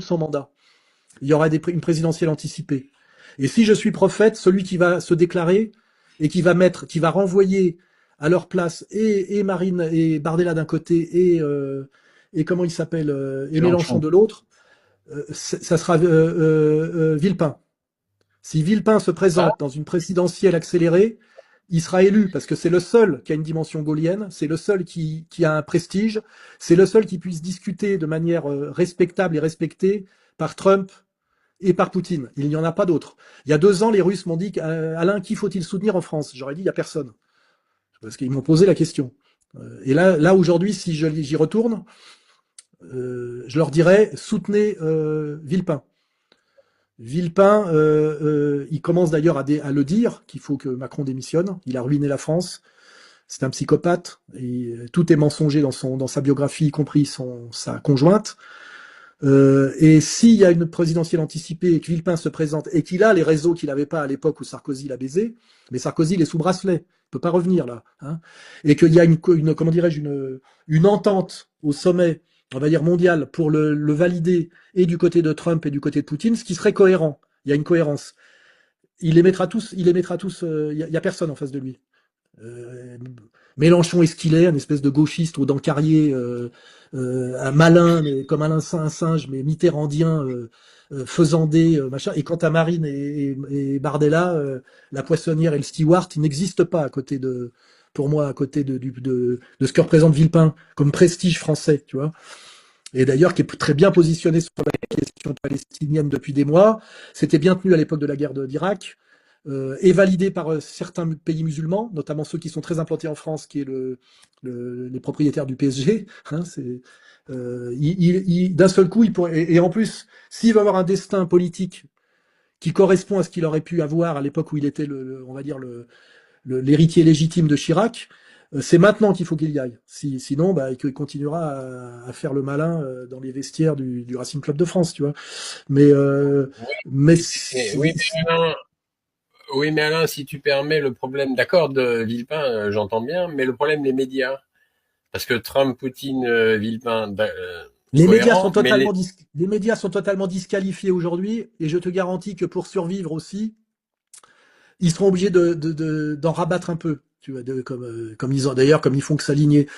son mandat. Il y aura une présidentielle anticipée. Et si je suis prophète, celui qui va se déclarer et qui va renvoyer à leur place et Marine et Bardella d'un côté et comment il s'appelle et Mélenchon Mélenchon. de l'autre, ça sera Villepin. Si Villepin se Ah, présente dans une présidentielle accélérée, il sera élu parce que c'est le seul qui a une dimension gaulienne, c'est le seul qui a un prestige, c'est le seul qui puisse discuter de manière respectable et respectée par Trump et par Poutine. Il n'y en a pas d'autres. Il y a 2 ans, les Russes m'ont dit Alain, qui faut-il soutenir en France? J'aurais dit il n'y a personne parce qu'ils m'ont posé la question. Et là aujourd'hui, si j'y retourne, je leur dirais soutenez Villepin. Villepin, il commence d'ailleurs à le dire qu'il faut que Macron démissionne. Il a ruiné la France. C'est un psychopathe. Et tout est mensonger dans sa biographie, y compris sa conjointe. Et s'il y a une présidentielle anticipée et que Villepin se présente et qu'il a les réseaux qu'il n'avait pas à l'époque où Sarkozy l'a baisé, mais Sarkozy il est sous bracelet, il peut pas revenir là, hein, et qu'il y a comment dirais-je une entente au sommet, on va dire mondial, pour le valider et du côté de Trump et du côté de Poutine, ce qui serait cohérent. Il y a une cohérence. Il les mettra tous. Il y a personne en face de lui. Euh, Mélenchon est ce qu'il est, un espèce de gauchiste aux dents carriées, un malin, mais comme un singe, mais mitterrandien, faisandé, machin. Et quant à Marine et Bardella, la poissonnière et le steward, ils n'existent pas pour moi, à côté de ce que représente Villepin comme prestige français, tu vois. Et d'ailleurs, qui est très bien positionné sur la question palestinienne depuis des mois. C'était bien tenu à l'époque de la guerre d'Irak, et validé par certains pays musulmans, notamment ceux qui sont très implantés en France, qui est les propriétaires du PSG. Hein, d'un seul coup, il pourrait, et en plus, s'il veut avoir un destin politique qui correspond à ce qu'il aurait pu avoir à l'époque où il était, on va dire, l'héritier légitime de Chirac, c'est maintenant qu'il faut qu'il y aille. Sinon, bah, il continuera à faire le malin dans les vestiaires du Racing Club de France, tu vois. Mais, euh, oui, mais oui, mais Alain, oui, mais Alain, si tu permets le problème, d'accord, de Villepin, j'entends bien, mais le problème des médias, parce que Trump, Poutine, Villepin, cohérent, mais les médias sont totalement disqualifiés aujourd'hui, et je te garantis que pour survivre aussi, ils seront obligés d'en rabattre un peu. Tu vois, comme ils ont d'ailleurs, comme ils font que s'aligner.